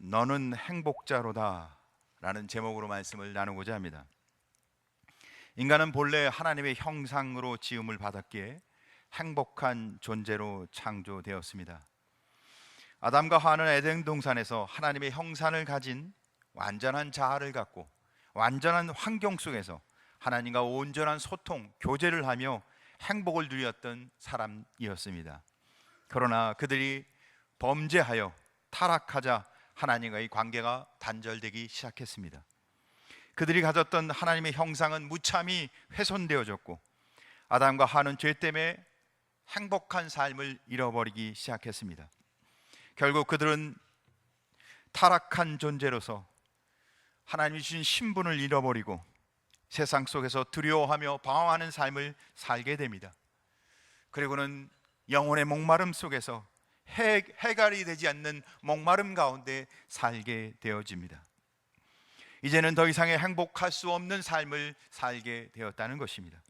너는 행복자로다 라는 제목으로 말씀을 나누고자 합니다. 인간은 본래 하나님의 형상으로 지음을 받았기에 행복한 존재로 창조되었습니다. 아담과 하와는 에덴 동산에서 하나님의 형상을 가진 완전한 자아를 갖고 완전한 환경 속에서 하나님과 온전한 소통, 교제를 하며 행복을 누렸던 사람이었습니다. 그러나 그들이 범죄하여 타락하자 하나님과의 관계가 단절되기 시작했습니다. 그들이 가졌던 하나님의 형상은 무참히 훼손되어졌고 아담과 하와는 죄 때문에 행복한 삶을 잃어버리기 시작했습니다. 결국 그들은 타락한 존재로서 하나님이 주신 신분을 잃어버리고 세상 속에서 두려워하며 방황하는 삶을 살게 됩니다. 그리고는 영혼의 목마름 속에서 해결이 되지 않는 목마름 가운데 살게 되어집니다. 이제는 더 이상의 행복할 수 없는 삶을 살게 되었다는 것입니다.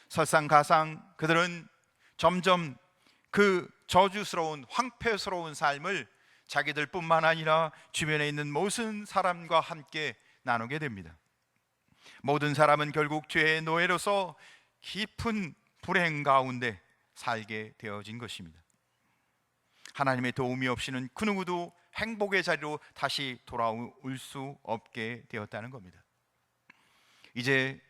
설상가상 그들은 점점 그 저주스러운 황폐스러운 삶을 자기들 뿐만 아니라 주변에 있는 모든 사람과 함께 나누게 됩니다. 모든 사람은 결국 죄의 노예로서 깊은 불행 가운데 살게 되어진 것입니다. 하나님의 도움이 없이는 그 누구도 행복의 자리로 다시 돌아올 수 없게 되었다는 겁니다. 이제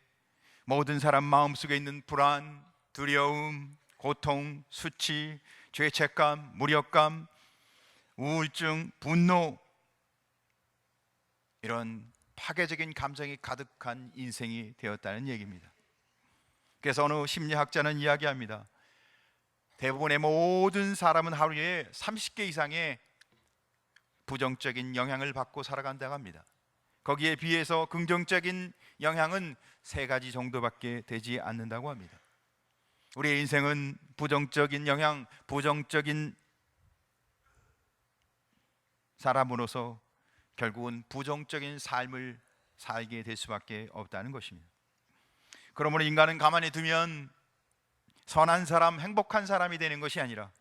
모든 사람 마음속에 있는 불안, 두려움, 고통, 수치, 죄책감, 무력감, 우울증, 분노, 이런 파괴적인 감정이 가득한 인생이 되었다는 얘기입니다. 그래서 어느 심리학자는 이야기합니다. 대부분의 모든 사람은 하루에 30개 이상의 부정적인 영향을 받고 살아간다고 합니다. 거기에 비해서 긍정적인 영향은 3가지 정도밖에 되지 않는다고 합니다. 우리의 인생은 부정적인 영향, 부정적인 사람으로서 결국은 부정적인 삶을 살게 될 수밖에 없다는 것입니다. 그러므로 인간은 가만히 두면 선한 사람, 행복한 사람이 되는 것이 아니라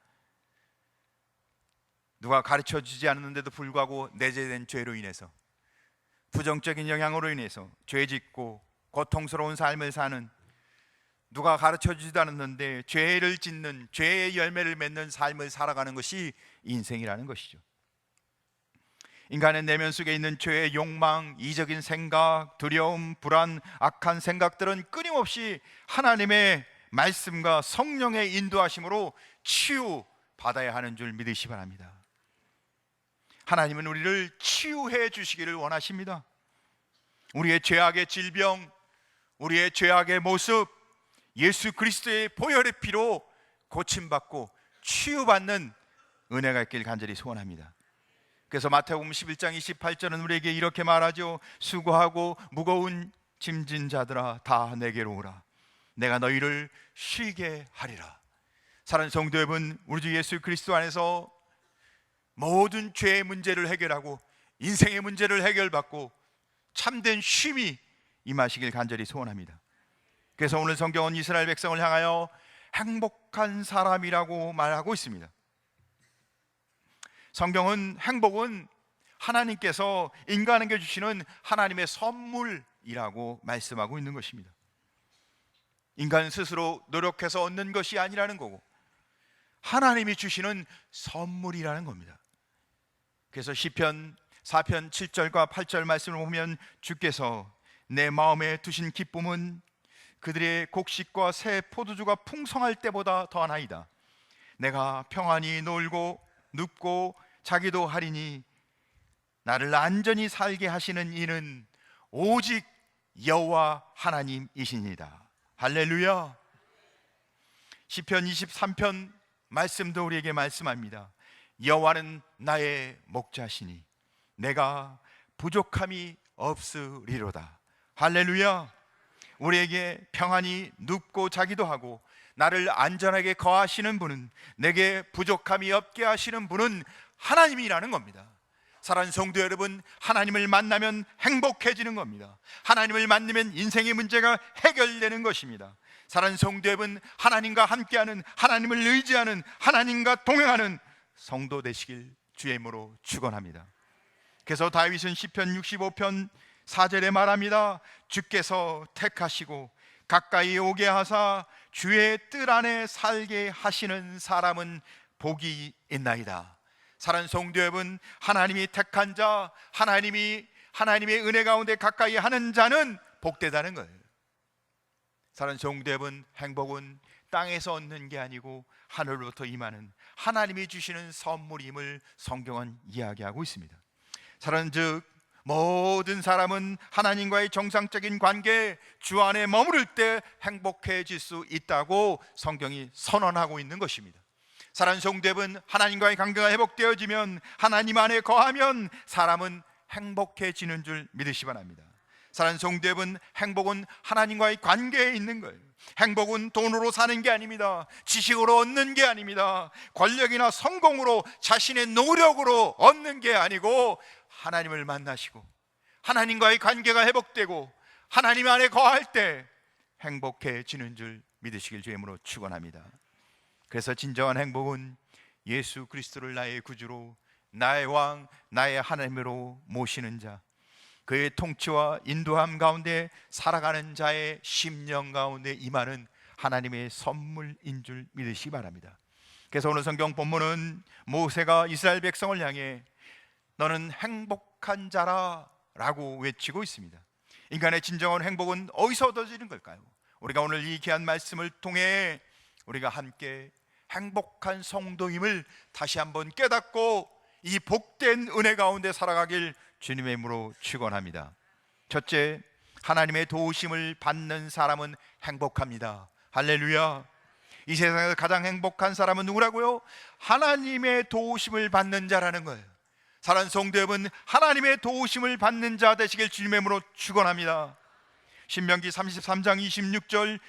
누가 가르쳐 주지 않는데도 불구하고 내재된 죄로 인해서 부정적인 영향으로 인해서 죄 짓고 고통스러운 삶을 사는, 누가 가르쳐 주지도 않았는데 죄를 짓는, 죄의 열매를 맺는 삶을 살아가는 것이 인생이라는 것이죠. 인간의 내면 속에 있는 죄의 욕망, 이적인 생각, 두려움, 불안, 악한 생각들은 끊임없이 하나님의 말씀과 성령의 인도하심으로 치유받아야 하는 줄 믿으시 바랍니다. 하나님은 우리를 치유해 주시기를 원하십니다. 우리의 죄악의 질병, 우리의 죄악의 모습, 예수 그리스도의 보혈의 피로 고침받고 치유받는 은혜가 있길 간절히 소원합니다. 그래서 마태복음 11장 28절은 우리에게 이렇게 말하죠. 수고하고 무거운 짐진 자들아 다 내게로 오라. 내가 너희를 쉬게 하리라. 사랑하는 성도 여러분, 우리 주 예수 그리스도 안에서 모든 죄의 문제를 해결하고 인생의 문제를 해결받고 참된 쉼이 임하시길 간절히 소원합니다. 그래서 오늘 성경은 이스라엘 백성을 향하여 행복한 사람이라고 말하고 있습니다. 성경은 행복은 하나님께서 인간에게 주시는 하나님의 선물이라고 말씀하고 있는 것입니다. 인간 스스로 노력해서 얻는 것이 아니라는 거고 하나님이 주시는 선물이라는 겁니다. 그래서 시편 4편 7절과 8절 말씀을 보면 주께서 내 마음에 두신 기쁨은 그들의 곡식과 새 포도주가 풍성할 때보다 더하나이다. 내가 평안히 놀고 눕고 자기도 하리니 나를 안전히 살게 하시는 이는 오직 여호와 하나님이시니이다. 할렐루야. 시편 23편 말씀도 우리에게 말씀합니다. 여호와는 나의 목자시니 내가 부족함이 없으리로다. 할렐루야. 우리에게 평안히 눕고 자기도 하고 나를 안전하게 거하시는 분은, 내게 부족함이 없게 하시는 분은 하나님이라는 겁니다. 사랑하는 성도 여러분, 하나님을 만나면 행복해지는 겁니다. 하나님을 만나면 인생의 문제가 해결되는 것입니다. 사랑하는 성도 여러분, 하나님과 함께하는, 하나님을 의지하는, 하나님과 동행하는 성도 되시길 주의 이름으로 축원합니다. 그래서 다윗은 시편 65편 4절에 말합니다. 주께서 택하시고 가까이 오게 하사 주의 뜰 안에 살게 하시는 사람은 복이 있나이다. 사랑하는 성도 여러분, 하나님이 택한 자, 하나님의 은혜 가운데 가까이 하는 자는 복되다는 거예요. 사랑하는 성도 여러분, 행복은 땅에서 얻는 게 아니고 하늘로부터 임하는 하나님이 주시는 선물임을 성경은 이야기하고 있습니다. 사랑하는 모든 사람은 하나님과의 정상적인 관계, 주 안에 머무를 때 행복해질 수 있다고 성경이 선언하고 있는 것입니다. 사랑하는 성도 여러분, 하나님과의 관계가 회복되어지면, 하나님 안에 거하면 사람은 행복해지는 줄 믿으시 바랍니다. 사랑하는 성도 여러분, 행복은 하나님과의 관계에 있는 거예요. 행복은 돈으로 사는 게 아닙니다. 지식으로 얻는 게 아닙니다. 권력이나 성공으로, 자신의 노력으로 얻는 게 아니고 하나님을 만나시고 하나님과의 관계가 회복되고 하나님 안에 거할 때 행복해지는 줄 믿으시길 주의 이름으로 축원합니다. 그래서 진정한 행복은 예수 그리스도를 나의 구주로, 나의 왕, 나의 하나님으로 모시는 자, 그의 통치와 인도함 가운데 살아가는 자의 심령 가운데 임하는 하나님의 선물인 줄 믿으시기 바랍니다. 그래서 오늘 성경 본문은 모세가 이스라엘 백성을 향해 너는 행복한 자라 라고 외치고 있습니다. 인간의 진정한 행복은 어디서 얻어지는 걸까요? 우리가 오늘 이 귀한 말씀을 통해 우리가 함께 행복한 성도임을 다시 한번 깨닫고 이 복된 은혜 가운데 살아가길 주님의 이름으로 축원합니다. 첫째, 하나님의 도우심을 받는 사람은 행복합니다. 할렐루야. 이 세상에서 가장 행복한 사람은 누구라고요? 하나님의 도우심을 받는 자라는 거예요. 사랑하는 성도 여러분, 하나님의 도우심을 받는 자 되시길 주님의 이름으로 축원합니다. 신명기 33장 26절,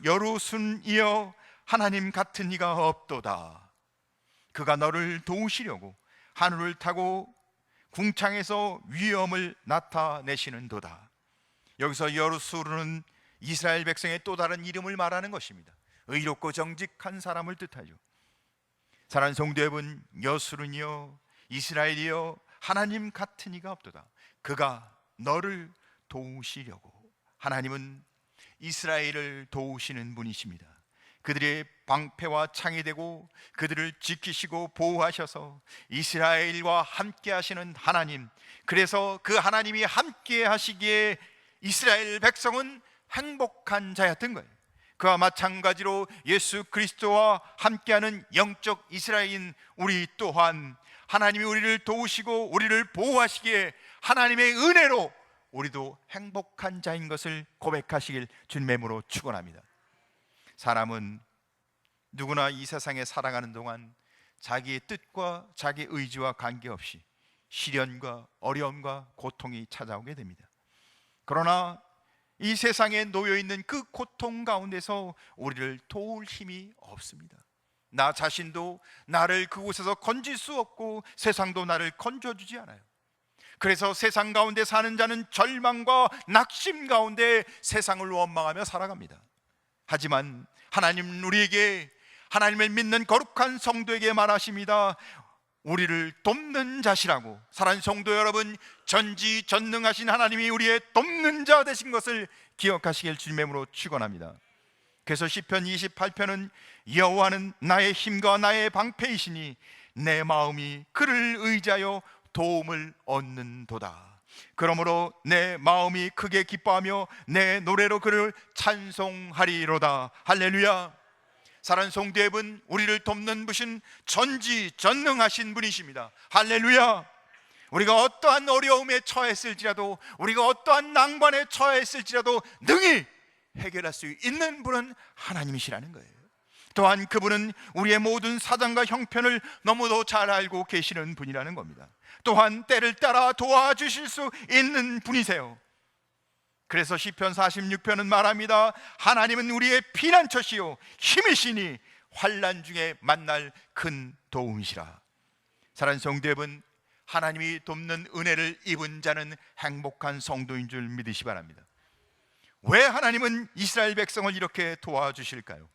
여루순이여 하나님 같은 이가 없도다. 그가 너를 도우시려고 하늘을 타고 궁창에서 위엄을 나타내시는도다. 여기서 여루수르는 이스라엘 백성의 또 다른 이름을 말하는 것입니다. 의롭고 정직한 사람을 뜻하죠. 사랑하는 성도 여러분, 여수르니여 이스라엘이여 하나님 같은 이가 없도다. 그가 너를 도우시려고. 하나님은 이스라엘을 도우시는 분이십니다. 그들의 방패와 창이 되고 그들을 지키시고 보호하셔서 이스라엘과 함께 하시는 하나님, 그래서 그 하나님이 함께 하시기에 이스라엘 백성은 행복한 자였던 거예요. 그와 마찬가지로 예수 그리스도와 함께하는 영적 이스라엘인 우리 또한 하나님이 우리를 도우시고 우리를 보호하시기에 하나님의 은혜로 우리도 행복한 자인 것을 고백하시길 주님의 이름으로 축원합니다. 사람은 누구나 이 세상에 살아가는 동안 자기의 뜻과 자기 의지와 관계없이 시련과 어려움과 고통이 찾아오게 됩니다. 그러나 이 세상에 놓여있는 그 고통 가운데서 우리를 도울 힘이 없습니다. 나 자신도 나를 그곳에서 건질 수 없고 세상도 나를 건져주지 않아요. 그래서 세상 가운데 사는 자는 절망과 낙심 가운데 세상을 원망하며 살아갑니다. 하지만 하나님 우리에게, 하나님을 믿는 거룩한 성도에게 말하십니다. 우리를 돕는 자시라고. 사랑하는 성도 여러분, 전지전능하신 하나님이 우리의 돕는 자 되신 것을 기억하시길 주님의 이름으로 축원합니다. 그래서 시편 28편은 여호와는 나의 힘과 나의 방패이시니 내 마음이 그를 의지하여 도움을 얻는도다. 그러므로 내 마음이 크게 기뻐하며 내 노래로 그를 찬송하리로다. 할렐루야. 사랑하는 성도 여러분, 우리를 돕는 분은 전지전능하신 분이십니다. 할렐루야. 우리가 어떠한 어려움에 처했을지라도, 우리가 어떠한 난관에 처했을지라도 능히 해결할 수 있는 분은 하나님이시라는 거예요. 또한 그분은 우리의 모든 사정과 형편을 너무도 잘 알고 계시는 분이라는 겁니다. 또한 때를 따라 도와주실 수 있는 분이세요. 그래서 시편 46편은 말합니다. 하나님은 우리의 피난처시요 힘이시니 환난 중에 만날 큰 도움이시라. 사랑하는 성도 여러분, 하나님이 돕는 은혜를 입은 자는 행복한 성도인 줄 믿으시 바랍니다. 왜 하나님은 이스라엘 백성을 이렇게 도와주실까요?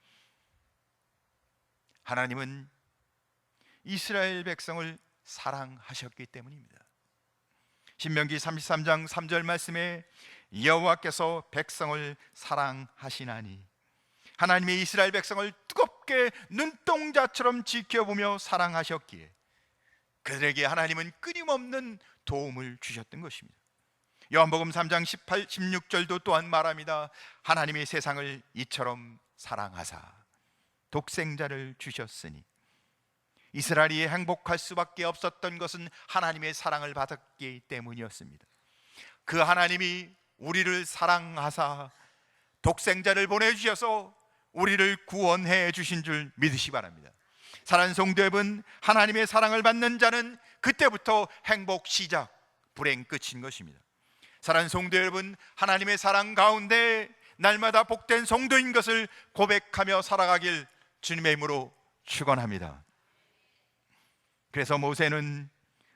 하나님은 이스라엘 백성을 사랑하셨기 때문입니다. 신명기 33장 3절 말씀에 여호와께서 백성을 사랑하시나니, 하나님의 이스라엘 백성을 뜨겁게 눈동자처럼 지켜보며 사랑하셨기에 그들에게 하나님은 끊임없는 도움을 주셨던 것입니다. 요한복음 3장 18, 16절도 또한 말합니다. 하나님이 세상을 이처럼 사랑하사 독생자를 주셨으니. 이스라엘이 행복할 수밖에 없었던 것은 하나님의 사랑을 받았기 때문이었습니다. 그 하나님이 우리를 사랑하사 독생자를 보내주셔서 우리를 구원해 주신 줄 믿으시 바랍니다. 사랑하는 성도 여러분, 하나님의 사랑을 받는 자는 그때부터 행복 시작, 불행 끝인 것입니다. 사랑하는 성도 여러분, 하나님의 사랑 가운데 날마다 복된 성도인 것을 고백하며 살아가길 주님의 이름으로 축원합니다. 그래서 모세는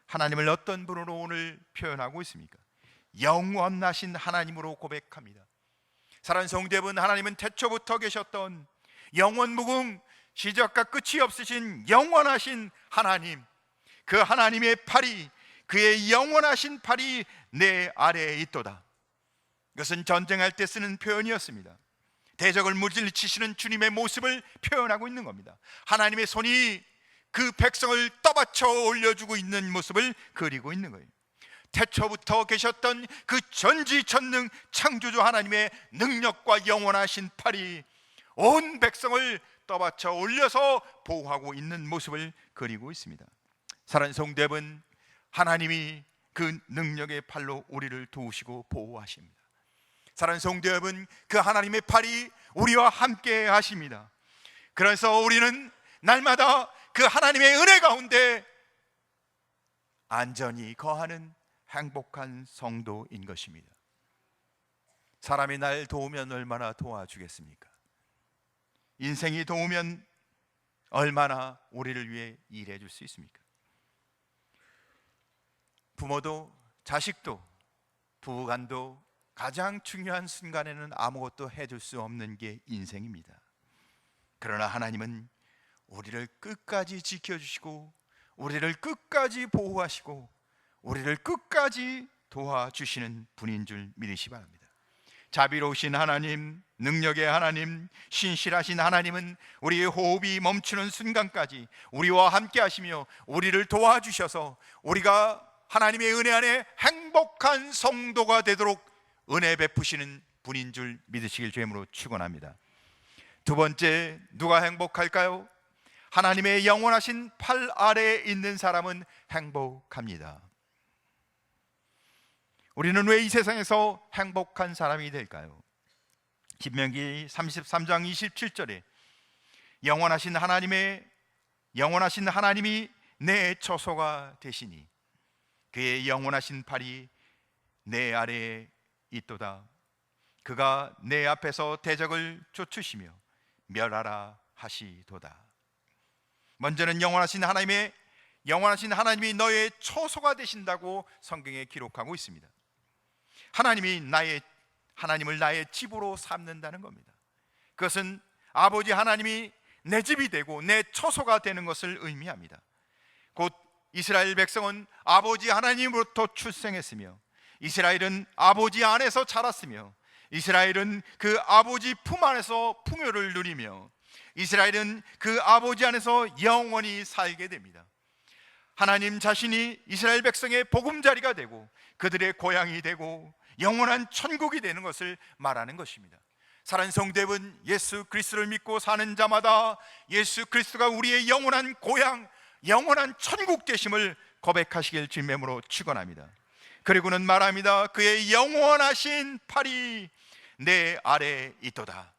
하나님을 어떤 분으로 오늘 표현하고 있습니까? 영원하신 하나님으로 고백합니다. 사랑하는 성도 여러분, 하나님은 태초부터 계셨던 영원무궁, 시작과 끝이 없으신 영원하신 하나님, 그 하나님의 팔이, 그의 영원하신 팔이 내 아래에 있도다. 이것은 전쟁할 때 쓰는 표현이었습니다. 대적을 물리치시는 주님의 모습을 표현하고 있는 겁니다. 하나님의 손이 그 백성을 떠받쳐 올려주고 있는 모습을 그리고 있는 거예요. 태초부터 계셨던 그 전지전능 창조주 하나님의 능력과 영원하신 팔이 온 백성을 떠받쳐 올려서 보호하고 있는 모습을 그리고 있습니다. 사랑하는 성도 여러분, 하나님이 그 능력의 팔로 우리를 도우시고 보호하십니다. 사랑하는 성도 여러분, 그 하나님의 팔이 우리와 함께 하십니다. 그래서 우리는 날마다 그 하나님의 은혜 가운데 안전히 거하는 행복한 성도인 것입니다. 사람이 날 도우면 얼마나 도와주겠습니까? 인생이 도우면 얼마나 우리를 위해 일해 줄 수 있습니까? 부모도 자식도 부부간도 가장 중요한 순간에는 아무것도 해줄 수 없는 게 인생입니다. 그러나 하나님은 우리를 끝까지 지켜주시고 우리를 끝까지 보호하시고 우리를 끝까지 도와주시는 분인 줄 믿으시 바랍니다. 자비로우신 하나님, 능력의 하나님, 신실하신 하나님은 우리의 호흡이 멈추는 순간까지 우리와 함께 하시며 우리를 도와주셔서 우리가 하나님의 은혜 안에 행복한 성도가 되도록 은혜 베푸시는 분인 줄 믿으시길 주님으로 축원합니다. 두 번째, 누가 행복할까요? 하나님의 영원하신 팔 아래에 있는 사람은 행복합니다. 우리는 왜 이 세상에서 행복한 사람이 될까요? 신명기 33장 27절에 영원하신 하나님이 내 처소가 되시니 그의 영원하신 팔이 내 아래에 있도다. 그가 내 앞에서 대적을 쫓으시며 멸하라 하시도다. 먼저는 영원하신 하나님이 너의 처소가 되신다고 성경에 기록하고 있습니다. 하나님을 나의 집으로 삼는다는 겁니다. 그것은 아버지 하나님이 내 집이 되고 내 처소가 되는 것을 의미합니다. 곧 이스라엘 백성은 아버지 하나님으로부터 출생했으며 이스라엘은 아버지 안에서 자랐으며 이스라엘은 그 아버지 품 안에서 풍요를 누리며 이스라엘은 그 아버지 안에서 영원히 살게 됩니다. 하나님 자신이 이스라엘 백성의 보금자리가 되고 그들의 고향이 되고 영원한 천국이 되는 것을 말하는 것입니다. 사랑하는 성도 여러분, 예수 그리스도를 믿고 사는 자마다 예수 그리스도가 우리의 영원한 고향, 영원한 천국 되심을 고백하시길 주님의 이름으로 축원합니다. 그리고는 말합니다. 그의 영원하신 팔이 내 아래에 있도다.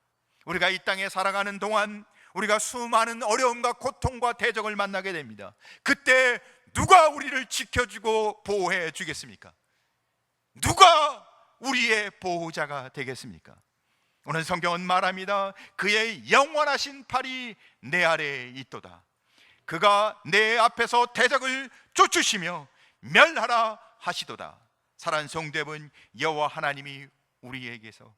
우리가 이 땅에 살아가는 동안 우리가 수많은 어려움과 고통과 대적을 만나게 됩니다. 그때 누가 우리를 지켜주고 보호해 주겠습니까? 누가 우리의 보호자가 되겠습니까? 오늘 성경은 말합니다. 그의 영원하신 팔이 내 아래에 있도다. 그가 내 앞에서 대적을 쫓으시며 멸하라 하시도다. 사랑하는 성도 여러분, 여호와 하나님이 우리에게서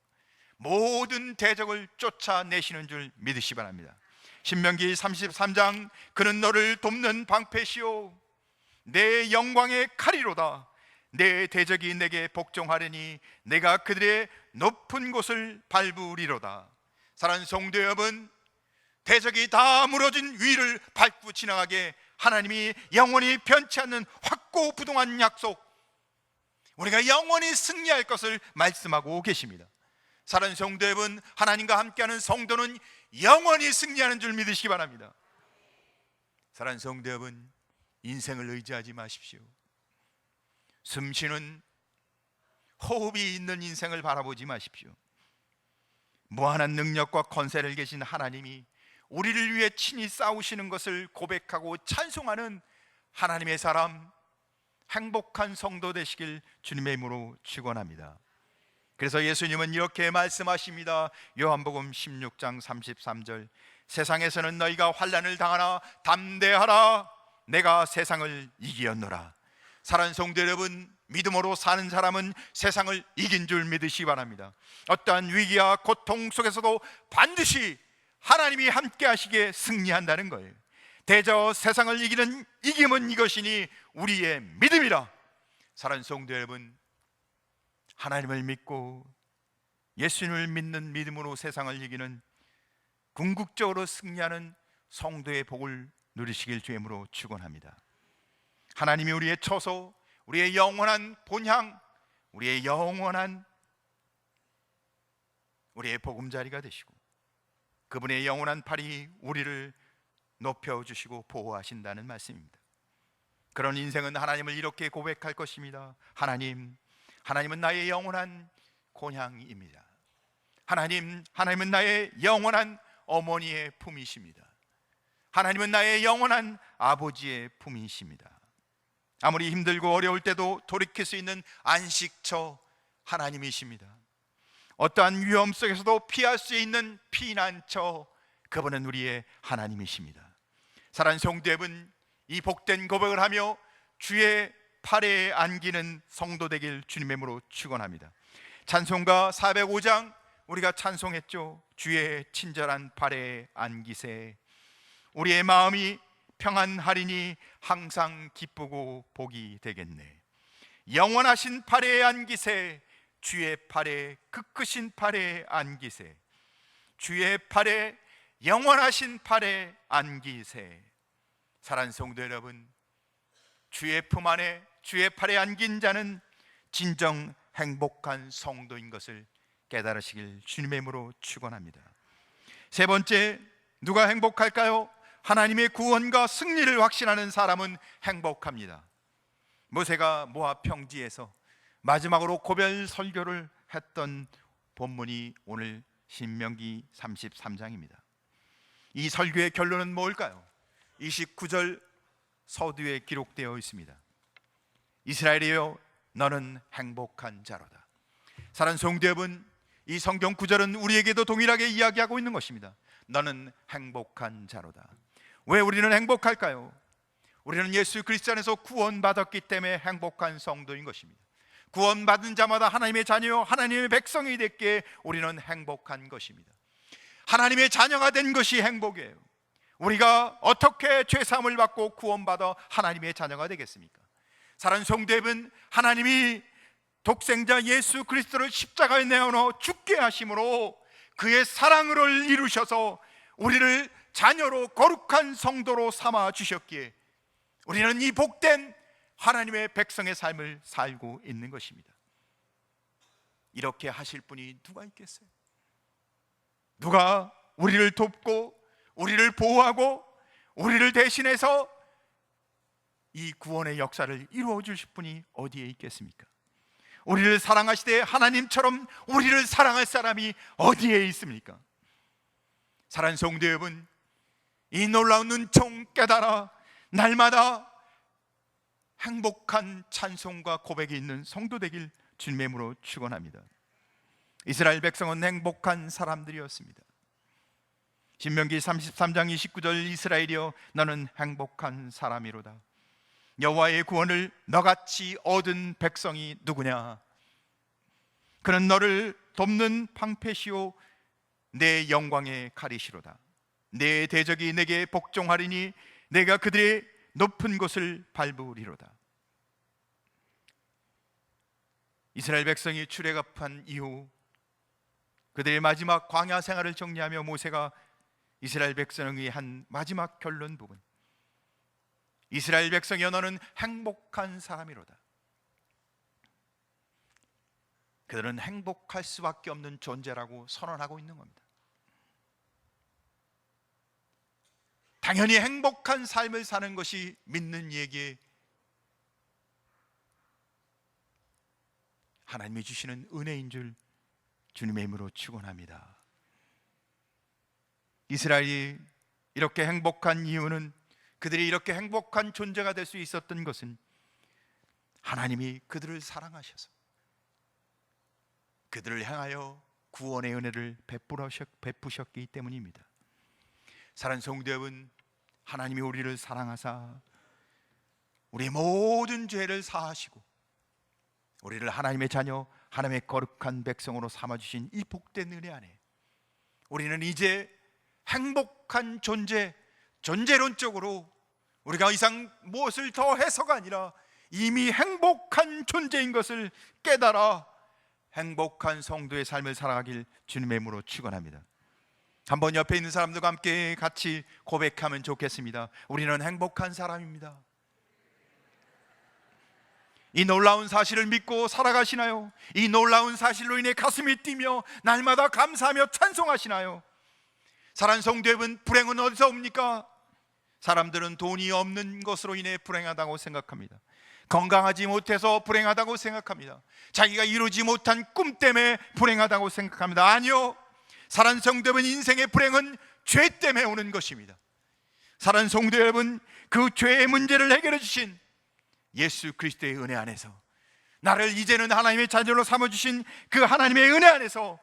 모든 대적을 쫓아내시는 줄 믿으시 바랍니다. 신명기 33장 그는 너를 돕는 방패시오 내 영광의 칼이로다. 내 대적이 내게 복종하려니 내가 그들의 높은 곳을 밟으리로다. 사랑하는 성도 여러분, 대적이 다 무너진 위를 밟고 지나가게 하나님이 영원히 변치 않는 확고부동한 약속, 우리가 영원히 승리할 것을 말씀하고 계십니다. 사랑하는 성도 여러분, 하나님과 함께하는 성도는 영원히 승리하는 줄 믿으시기 바랍니다. 사랑하는 성도 여러분, 인생을 의지하지 마십시오. 숨쉬는 호흡이 있는 인생을 바라보지 마십시오. 무한한 능력과 권세를 계신 하나님이 우리를 위해 친히 싸우시는 것을 고백하고 찬송하는 하나님의 사람, 행복한 성도 되시길 주님의 이름으로 축원합니다. 그래서 예수님은 이렇게 말씀하십니다. 요한복음 16장 33절, 세상에서는 너희가 환난을 당하나 담대하라, 내가 세상을 이기었노라. 사랑하는 성도 여러분, 믿음으로 사는 사람은 세상을 이긴 줄 믿으시기 바랍니다. 어떠한 위기와 고통 속에서도 반드시 하나님이 함께 하시기에 승리한다는 거예요. 대저 세상을 이기는 이김은 이것이니 우리의 믿음이라. 사랑하는 성도 여러분, 하나님을 믿고 예수님을 믿는 믿음으로 세상을 이기는 궁극적으로 승리하는 성도의 복을 누리시길 주의 이름으로 축원합니다. 하나님이 우리의 처소, 우리의 영원한 본향, 우리의 영원한 우리의 보금자리가 되시고 그분의 영원한 팔이 우리를 높여주시고 보호하신다는 말씀입니다. 그런 인생은 하나님을 이렇게 고백할 것입니다. 하나님은 나의 영원한 곤향입니다. 하나님은 나의 영원한 어머니의 품이십니다. 하나님은 나의 영원한 아버지의 품이십니다. 아무리 힘들고 어려울 때도 돌이킬 수 있는 안식처 하나님이십니다. 어떠한 위험 속에서도 피할 수 있는 피난처, 그분은 우리의 하나님이십니다. 사랑하는 성도 여러분, 이 복된 고백을 하며 주의 팔에 안기는 성도 되길 주님의 이름으로 축원합니다. 찬송가 405장 우리가 찬송했죠. 주의 친절한 팔에 안기세, 우리의 마음이 평안하리니 항상 기쁘고 복이 되겠네. 영원하신 팔에 안기세, 주의 팔에, 그 크신 팔에 안기세, 주의 팔에, 영원하신 팔에 안기세. 사랑하는 성도 여러분, 주의 품 안에, 주의 팔에 안긴 자는 진정 행복한 성도인 것을 깨달으시길 주님의 이름으로 축원합니다. 세 번째, 누가 행복할까요? 하나님의 구원과 승리를 확신하는 사람은 행복합니다. 모세가 모압 평지에서 마지막으로 고별 설교를 했던 본문이 오늘 신명기 33장입니다. 이 설교의 결론은 뭘까요? 29절 서두에 기록되어 있습니다. 이스라엘이여, 너는 행복한 자로다. 사랑하는 성도 여러분, 이 성경 구절은 우리에게도 동일하게 이야기하고 있는 것입니다. 너는 행복한 자로다. 왜 우리는 행복할까요? 우리는 예수 그리스도 안에서 구원받았기 때문에 행복한 성도인 것입니다. 구원받은 자마다 하나님의 자녀, 하나님의 백성이 됐기에 우리는 행복한 것입니다. 하나님의 자녀가 된 것이 행복이에요. 우리가 어떻게 죄사함을 받고 구원받아 하나님의 자녀가 되겠습니까? 사랑하는 성도 여러분, 하나님이 독생자 예수 그리스도를 십자가에 내어놓아 죽게 하심으로 그의 사랑을 이루셔서 우리를 자녀로 거룩한 성도로 삼아 주셨기에 우리는 이 복된 하나님의 백성의 삶을 살고 있는 것입니다. 이렇게 하실 분이 누가 있겠어요? 누가 우리를 돕고 우리를 보호하고 우리를 대신해서 이 구원의 역사를 이루어 주실 분이 어디에 있겠습니까? 우리를 사랑하시되 하나님처럼 우리를 사랑할 사람이 어디에 있습니까? 사랑하는 성도 여러분, 이 놀라운 은총 깨달아 날마다 행복한 찬송과 고백이 있는 성도 되길 주님의 이름으로 축원합니다. 이스라엘 백성은 행복한 사람들이었습니다. 신명기 33장 29절, 이스라엘이여, 너는 행복한 사람이로다. 여호와의 구원을 너같이 얻은 백성이 누구냐? 그는 너를 돕는 방패시오 내 영광의 칼이시로다. 내 대적이 내게 복종하리니 내가 그들의 높은 곳을 밟으리로다. 이스라엘 백성이 출애굽한 이후 그들의 마지막 광야 생활을 정리하며 모세가 이스라엘 백성이 한 마지막 결론 부분, 이스라엘 백성이여 너는 행복한 사람이로다. 그들은 행복할 수밖에 없는 존재라고 선언하고 있는 겁니다. 당연히 행복한 삶을 사는 것이 믿는 이에게 하나님이 주시는 은혜인 줄 주님의 이름으로 축원합니다. 이스라엘이 이렇게 행복한 이유는, 그들이 이렇게 행복한 존재가 될 수 있었던 것은 하나님이 그들을 사랑하셔서 그들을 향하여 구원의 은혜를 베푸셨기 때문입니다. 사랑하는 성도 여러분, 하나님이 우리를 사랑하사 우리의 모든 죄를 사하시고 우리를 하나님의 자녀, 하나님의 거룩한 백성으로 삼아주신 이 복된 은혜 안에 우리는 이제 행복한 존재, 존재론적으로 우리가 이상 무엇을 더 해서가 아니라 이미 행복한 존재인 것을 깨달아 행복한 성도의 삶을 살아가길 주님의 이름으로 축원합니다. 한번 옆에 있는 사람들과 함께 같이 고백하면 좋겠습니다. 우리는 행복한 사람입니다. 이 놀라운 사실을 믿고 살아가시나요? 이 놀라운 사실로 인해 가슴이 뛰며 날마다 감사하며 찬송하시나요? 사랑하는 성도 여러분, 불행은 어디서 옵니까? 사람들은 돈이 없는 것으로 인해 불행하다고 생각합니다. 건강하지 못해서 불행하다고 생각합니다. 자기가 이루지 못한 꿈 때문에 불행하다고 생각합니다. 아니요, 사랑하는 성도 여러분, 인생의 불행은 죄 때문에 오는 것입니다. 사랑하는 성도 여러분, 그 죄의 문제를 해결해 주신 예수 그리스도의 은혜 안에서, 나를 이제는 하나님의 자녀로 삼아주신 그 하나님의 은혜 안에서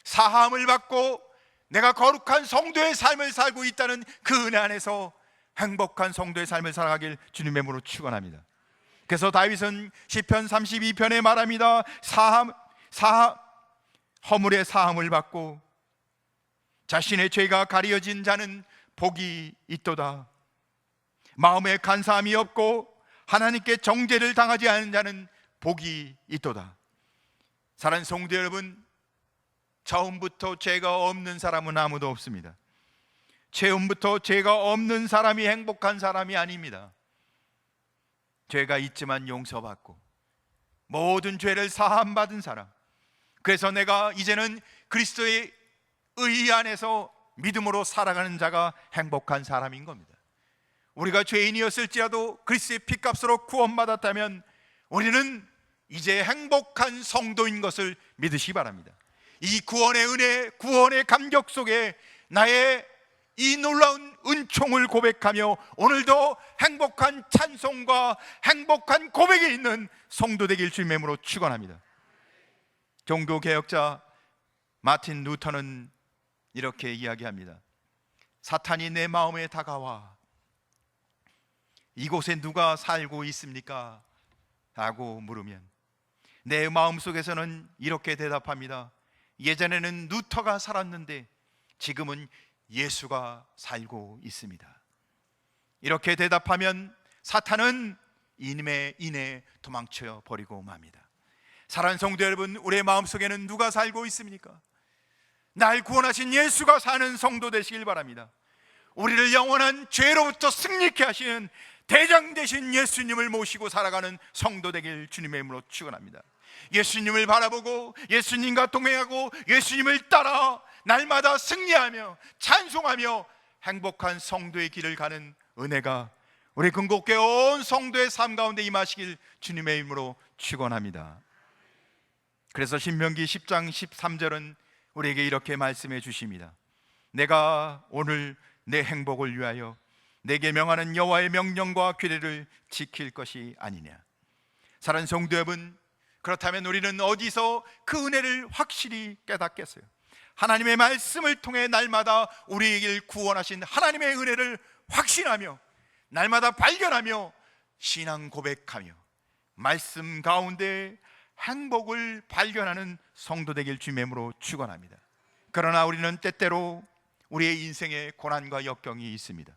사함을 받고 내가 거룩한 성도의 삶을 살고 있다는 그 은혜 안에서 행복한 성도의 삶을 살아가길 주님의 이름으로 축원합니다. 그래서 다윗은 시편 32편에 말합니다. 허물의 사함을 받고 자신의 죄가 가려진 자는 복이 있도다. 마음에 간사함이 없고 하나님께 정죄를 당하지 않은 자는 복이 있도다. 사랑하는 성도 여러분, 처음부터 죄가 없는 사람은 아무도 없습니다. 처음부터 죄가 없는 사람이 행복한 사람이 아닙니다. 죄가 있지만 용서받고 모든 죄를 사함받은 사람, 그래서 내가 이제는 그리스도의 의 안에서 믿음으로 살아가는 자가 행복한 사람인 겁니다. 우리가 죄인이었을지라도 그리스도의 피값으로 구원받았다면 우리는 이제 행복한 성도인 것을 믿으시기 바랍니다. 이 구원의 은혜, 구원의 감격 속에 나의 이 놀라운 은총을 고백하며 오늘도 행복한 찬송과 행복한 고백이 있는 성도 되길 주님의 이름으로 축원합니다. 종교개혁자 마틴 루터는 이렇게 이야기합니다. 사탄이 내 마음에 다가와 이곳에 누가 살고 있습니까? 라고 물으면 내 마음속에서는 이렇게 대답합니다. 예전에는 루터가 살았는데 지금은 예수가 살고 있습니다. 이렇게 대답하면 사탄은 인해 도망쳐 버리고 맙니다. 사랑하는 성도 여러분, 우리의 마음속에는 누가 살고 있습니까? 날 구원하신 예수가 사는 성도 되시길 바랍니다. 우리를 영원한 죄로부터 승리케 하시는 대장 되신 예수님을 모시고 살아가는 성도 되길 주님의 이름으로 축원합니다. 예수님을 바라보고 예수님과 동행하고 예수님을 따라 날마다 승리하며 찬송하며 행복한 성도의 길을 가는 은혜가 우리 근곡교회 온 성도의 삶 가운데 임하시길 주님의 이름으로 축원합니다. 그래서 신명기 10장 13절은 우리에게 이렇게 말씀해 주십니다. 내가 오늘 내 행복을 위하여 내게 명하는 여호와의 명령과 규례를 지킬 것이 아니냐. 사랑하는 성도 여러분, 그렇다면 우리는 어디서 그 은혜를 확실히 깨닫겠어요? 하나님의 말씀을 통해 날마다 우리에게 구원하신 하나님의 은혜를 확신하며 날마다 발견하며 신앙 고백하며 말씀 가운데 행복을 발견하는 성도 되길 주님의 이름으로 축원합니다. 그러나 우리는 때때로 우리의 인생에 고난과 역경이 있습니다.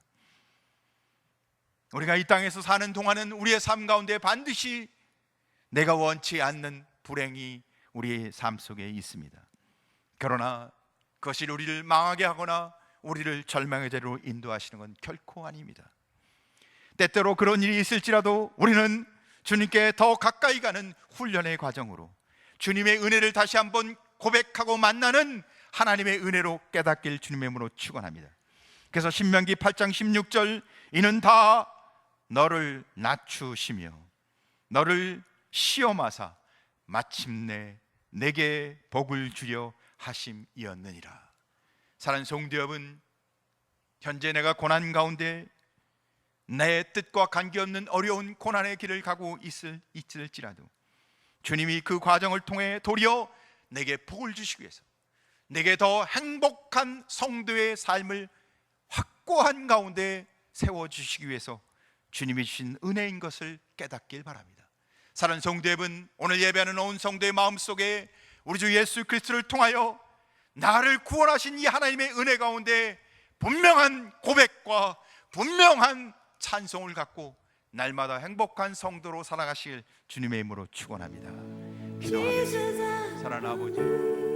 우리가 이 땅에서 사는 동안은 우리의 삶 가운데 반드시 내가 원치 않는 불행이 우리의 삶 속에 있습니다. 그러나 그것이 우리를 망하게 하거나 우리를 절망의 자리로 인도하시는 건 결코 아닙니다. 때때로 그런 일이 있을지라도 우리는 주님께 더 가까이 가는 훈련의 과정으로 주님의 은혜를 다시 한번 고백하고 만나는 하나님의 은혜로 깨닫길 주님의 이름으로 축원합니다. 그래서 신명기 8장 16절, 이는 다 너를 낮추시며 너를 시험하사 마침내 내게 복을 주려 하심이었느니라. 사랑하는 성도 여러분, 현재 내가 고난 가운데 내 뜻과 관계없는 어려운 고난의 길을 가고 있을지라도 주님이 그 과정을 통해 도리어 내게 복을 주시기 위해서, 내게 더 행복한 성도의 삶을 확고한 가운데 세워주시기 위해서 주님이 주신 은혜인 것을 깨닫길 바랍니다. 사랑하는 성도 여러분, 오늘 예배하는 온 성도의 마음속에 우리 주 예수 그리스도를 통하여 나를 구원하신 이 하나님의 은혜 가운데 분명한 고백과 분명한 찬송을 갖고 날마다 행복한 성도로 살아가실 주님의 이름으로 축원합니다. 기도하겠습니다. 사랑하는 아버지,